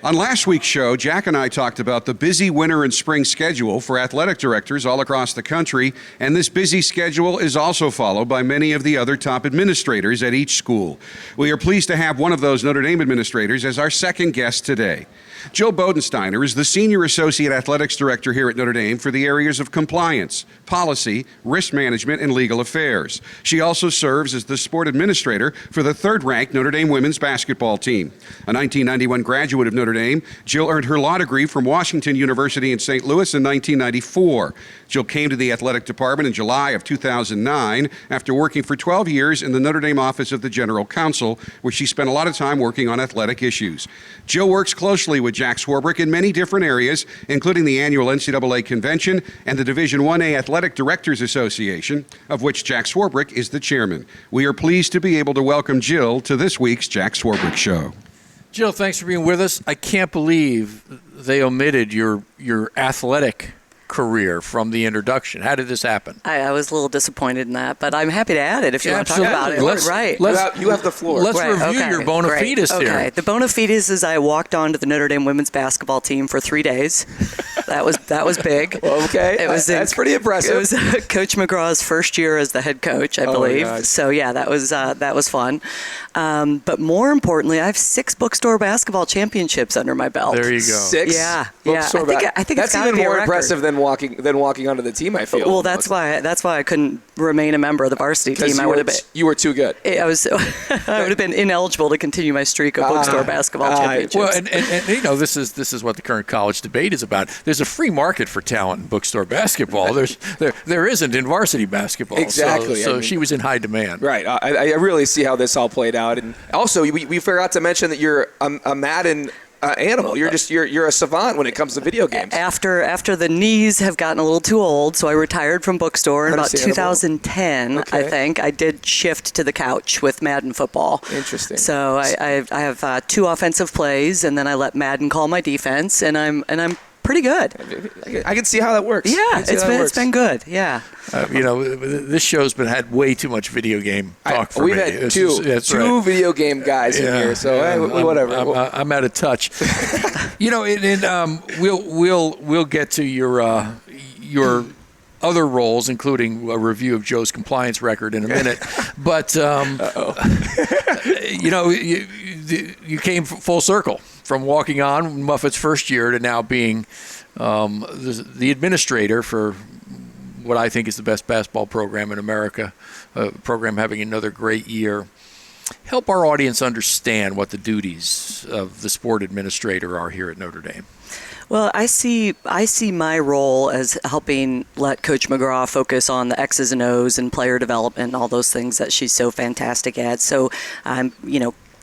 On last week's show, Jack and I talked about the busy winter and spring schedule for athletic directors all across the country, and this busy schedule is also followed by many of the other top administrators at each school. We are pleased to have one of those Notre Dame administrators as our second guest today. Jill Bodensteiner is the Senior Associate Athletics Director here at Notre Dame for the areas of compliance, policy, risk management, and legal affairs. She also serves as the sport administrator for the third-ranked Notre Dame women's basketball team. A 1991 graduate of Notre Dame, Jill earned her law degree from Washington University in St. Louis in 1994. Jill came to the athletic department in July of 2009 after working for 12 years in the Notre Dame office of the General Counsel, where she spent a lot of time working on athletic issues. Jill works closely with Jack Swarbrick in many different areas, including the annual NCAA convention and the Division 1A Athletic Directors Association, of which Jack Swarbrick is the chairman. We are pleased to be able to welcome Jill to this week's Jack Swarbrick Show. Jill, thanks for being with us. I can't believe they omitted your athletic career from the introduction. How did this happen? I was a little disappointed in that, but I'm happy to add it if you want to talk about it. You have the floor. Let's review your bona fides here. Okay, the bona fides is I walked onto the Notre Dame women's basketball team for 3 days. That was big. Okay, that's pretty impressive. It was Coach McGraw's first year as the head coach, I believe. So yeah, that was fun. But more importantly, I have 6 bookstore basketball championships under my belt. There you go. 6? Yeah. I think that's even more impressive than walking onto the team, I feel. Well, that's why I couldn't remain a member of the varsity team. You were too good. I would have been ineligible to continue my streak of bookstore basketball championships. Well, and you know, this is what the current college debate is about. There's a free market for talent in bookstore basketball. There isn't in varsity basketball. Exactly. So she was in high demand. Right. I really see how this all played out. And also, we forgot to mention that you're a Madden animal. You're a savant when it comes to video games. After the knees have gotten a little too old, so I retired from bookstore in about 2010. Okay. I think I did shift to the couch with Madden football. Interesting. So I have 2 offensive plays, and then I let Madden call my defense, and I'm pretty good. I can see how that works. Yeah, it's been good. Yeah. This show's had way too much video game talk for me. We've had two video game guys in here, so whatever. I'm out of touch. We'll get to your other roles, including a review of Joe's compliance record in a minute. But you came full circle from walking on Muffet's first year to now being the administrator for what I think is the best basketball program in America, a program having another great year. Help our audience understand what the duties of the sport administrator are here at Notre Dame. Well, I see my role as helping let Coach McGraw focus on the X's and O's and player development and all those things that she's so fantastic at. So I'm,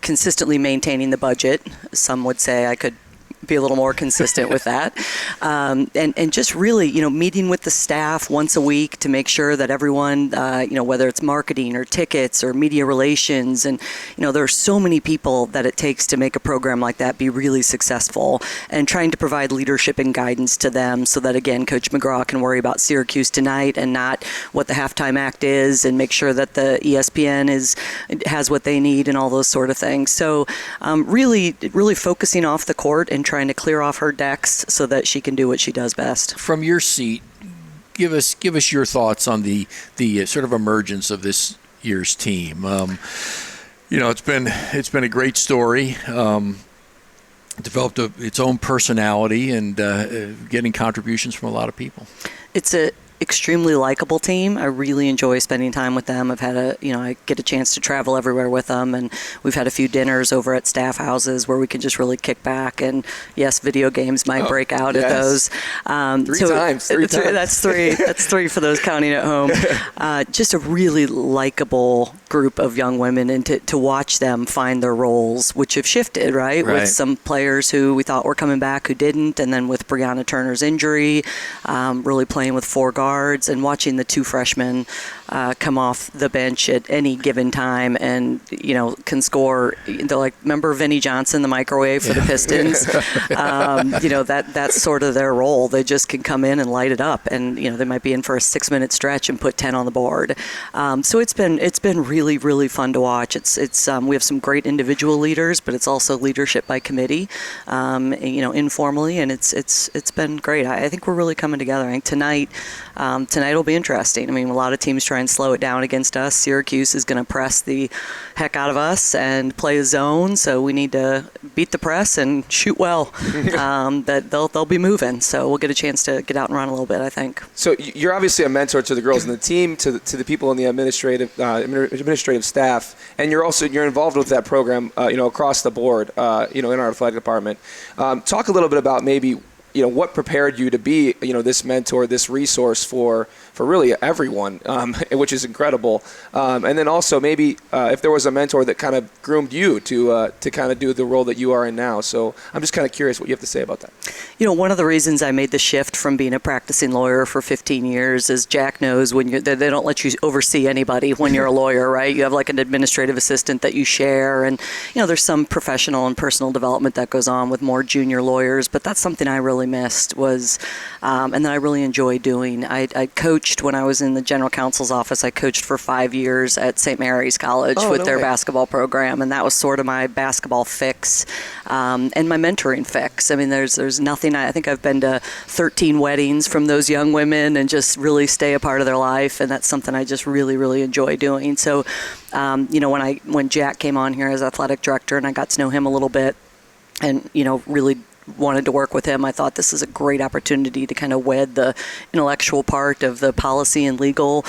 consistently maintaining the budget. Some would say I could be a little more consistent with that. And just really, meeting with the staff once a week to make sure that everyone, whether it's marketing or tickets or media relations, and, there are so many people that it takes to make a program like that be really successful, and trying to provide leadership and guidance to them so that, again, Coach McGraw can worry about Syracuse tonight and not what the halftime act is, and make sure that the ESPN has what they need and all those sort of things. So really focusing off the court and trying to clear off her decks so that she can do what she does best. From your seat, give us your thoughts on the sort of emergence of this year's team. It's been a great story. Developed its own personality and getting contributions from a lot of people. It's a extremely likable team. I really enjoy spending time with them. I've had I get a chance to travel everywhere with them, and we've had a few dinners over at staff houses where we can just really kick back, and yes, video games might break out at those. Three times. That's 3. That's 3 for those counting at home. Just a really likable group of young women, and to watch them find their roles, which have shifted, right? With some players who we thought were coming back who didn't, and then with Brianna Turner's injury, really playing with 4 guards, and watching the 2 freshmen come off the bench at any given time and, can score. They're like, remember Vinnie Johnson, the microwave for the Pistons? That's sort of their role. They just can come in and light it up. And, they might be in for a 6-minute stretch and put 10 on the board. So it's been really, really fun to watch. We have some great individual leaders, but it's also leadership by committee, informally, and it's been great. I think we're really coming together. I think tonight will be interesting. I mean, a lot of teams try and slow it down against us. Syracuse is going to press the heck out of us and play a zone, so we need to beat the press and shoot well. That they'll be moving, so we'll get a chance to get out and run a little bit, I think. So you're obviously a mentor to the girls and the team, to the people in the administrative staff, and you're involved with that program, across the board, in our athletic department. Talk a little bit about maybe what prepared you to be this mentor, this resource for really everyone, which is incredible. And then also maybe if there was a mentor that kind of groomed you to kind of do the role that you are in now. So I'm just kind of curious what you have to say about that. One of the reasons I made the shift from being a practicing lawyer for 15 years is Jack knows they don't let you oversee anybody when you're a lawyer, right? You have like an administrative assistant that you share, and there's some professional and personal development that goes on with more junior lawyers, but that's something I really missed and that I really enjoy doing. I coached when I was in the general counsel's office. I coached for 5 years at St. Mary's College with their basketball program, and that was sort of my basketball fix and my mentoring fix. I mean, there's nothing. I think I've been to 13 weddings from those young women and just really stay a part of their life, and that's something I just really, really enjoy doing. So, when Jack came on here as athletic director and I got to know him a little bit and, really wanted to work with him, I thought this is a great opportunity to kind of wed the intellectual part of the policy and legal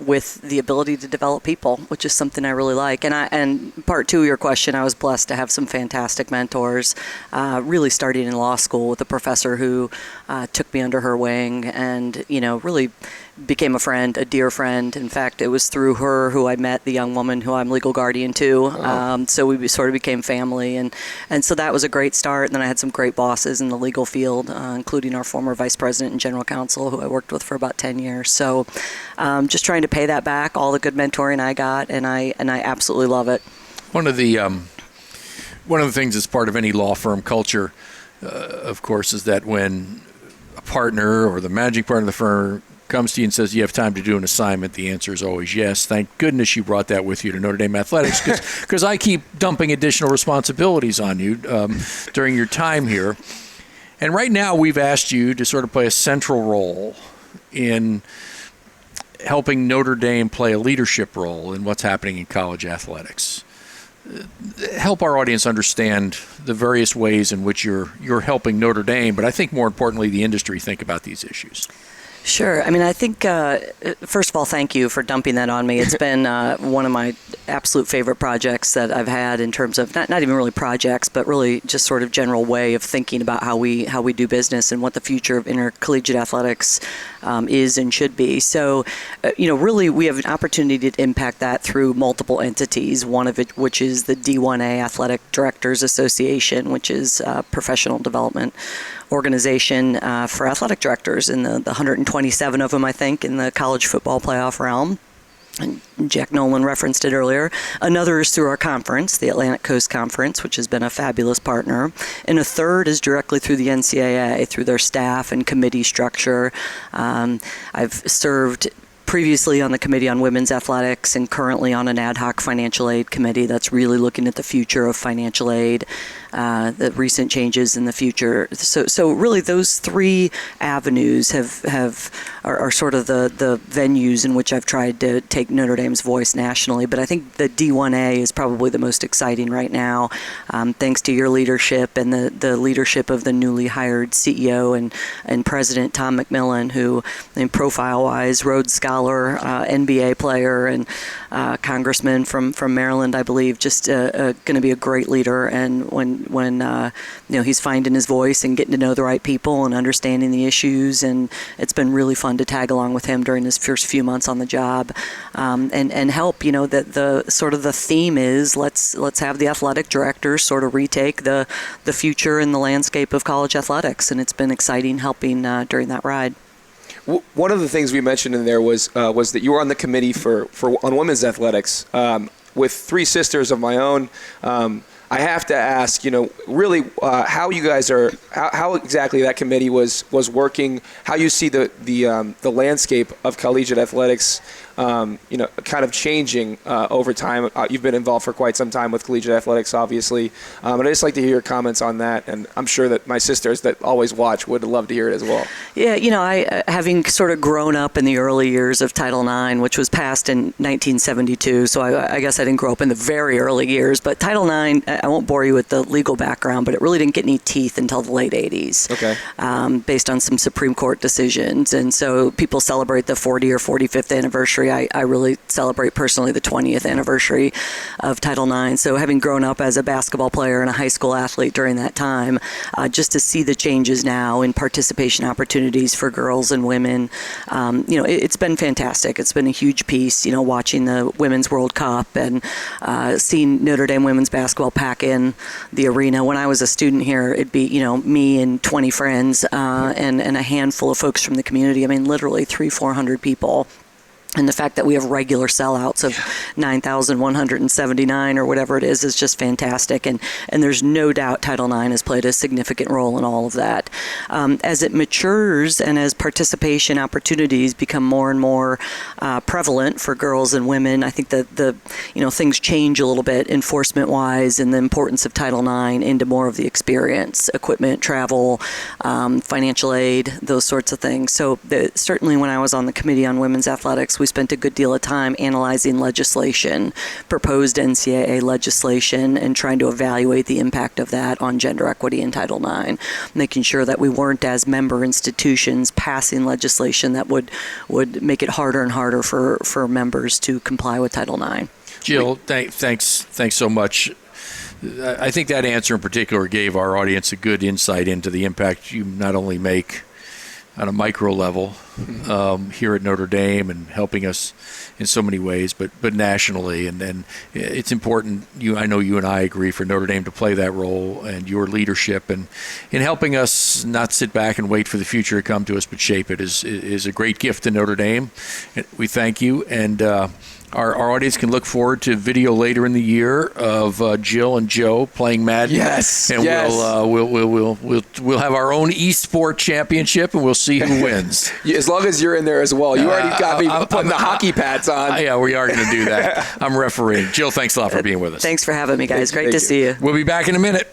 with the ability to develop people, which is something I really like. And part two of your question, I was blessed to have some fantastic mentors, really starting in law school with a professor who took me under her wing and, really became a friend, a dear friend. In fact, it was through her who I met the young woman who I'm legal guardian to. So we sort of became family. And so that was a great start. And then I had some great bosses in the legal field, including our former vice president and general counsel, who I worked with for about 10 years. So just trying to pay that back, all the good mentoring I got, and I absolutely love it. One of the things that's part of any law firm culture, of course, is that when a partner or the managing partner of the firm comes to you and says, you have time to do an assignment, the answer is always yes. Thank goodness you brought that with you to Notre Dame Athletics, because I keep dumping additional responsibilities on you during your time here. And right now we've asked you to sort of play a central role in helping Notre Dame play a leadership role in what's happening in college athletics. Help our audience understand the various ways in which you're helping Notre Dame, but I think more importantly, the industry think about these issues. Sure. I mean, I think, first of all, thank you for dumping that on me. It's been one of my absolute favorite projects that I've had in terms of not even really projects, but really just sort of general way of thinking about how we do business and what the future of intercollegiate athletics is and should be. So, really we have an opportunity to impact that through multiple entities, one of it which is the D1A Athletic Directors Association, which is professional development organization for athletic directors, in the 127 of them, I think, in the college football playoff realm. And Jack Nolan referenced it earlier. Another is through our conference, the Atlantic Coast Conference, which has been a fabulous partner. And a third is directly through the NCAA, through their staff and committee structure. I've served previously on the Committee on Women's Athletics and currently on an ad hoc financial aid committee that's really looking at the future of financial aid, the recent changes in the future. So really those three avenues are sort of the venues in which I've tried to take Notre Dame's voice nationally. But I think the D1A is probably the most exciting right now, thanks to your leadership and the leadership of the newly hired CEO and President Tom McMillan, who, profile-wise, Rhodes Scholar, NBA player, and congressman from Maryland, I believe, just going to be a great leader. And when he's finding his voice and getting to know the right people and understanding the issues, and it's been really fun to tag along with him during his first few months on the job, and help. That the sort of the theme is let's have the athletic directors sort of retake the future and the landscape of college athletics, and it's been exciting helping during that ride. one of the things we mentioned in there was that you were on the committee on women's athletics with 3 sisters of my own. I have to ask, really how you guys how exactly that committee was working, how you see the landscape of collegiate athletics, kind of changing over time. You've been involved for quite some time with collegiate athletics, obviously. But I'd just like to hear your comments on that, and I'm sure that my sisters that always watch would love to hear it as well. Yeah, I having sort of grown up in the early years of Title IX, which was passed in 1972, so I guess I didn't grow up in the very early years, but Title IX, I won't bore you with the legal background, but it really didn't get any teeth until the late 80s. Okay. Based on some Supreme Court decisions. And so people celebrate the 40 or 45th anniversary. I really celebrate personally the 20th anniversary of Title IX. So having grown up as a basketball player and a high school athlete during that time, just to see the changes now in participation opportunities for girls and women, it's been fantastic. It's been a huge piece, watching the Women's World Cup and seeing Notre Dame women's basketball pack in the arena. When I was a student here, it'd be, me and 20 friends and a handful of folks from the community. I mean, literally 300-400 people. And the fact that we have regular sellouts of 9,179 or whatever it is just fantastic. And there's no doubt Title IX has played a significant role in all of that. As it matures and as participation opportunities become more and more prevalent for girls and women, I think that things change a little bit enforcement-wise, and the importance of Title IX into more of the experience, equipment, travel, financial aid, those sorts of things. So certainly when I was on the Committee on Women's Athletics, we spent a good deal of time analyzing legislation, proposed NCAA legislation, and trying to evaluate the impact of that on gender equity in Title IX, making sure that we weren't, as member institutions, passing legislation that would make it harder and harder for members to comply with Title IX. Jill, thanks so much. I think that answer in particular gave our audience a good insight into the impact you not only make on a micro level here at Notre Dame and helping us in so many ways, but nationally. And it's important, I know you and I agree, for Notre Dame to play that role, and your leadership and in helping us not sit back and wait for the future to come to us, but shape it is a great gift to Notre Dame. We thank you. And our audience can look forward to video later in the year of Jill and Joe playing Madden. Yes, and yes. We'll have our own eSport championship, and we'll see who wins. As long as you're in there as well. You already got me putting the hockey pads on. Yeah, we are going to do that. I'm refereeing. Jill, thanks a lot for being with us. Thanks for having me, guys. Great to see you. We'll be back in a minute.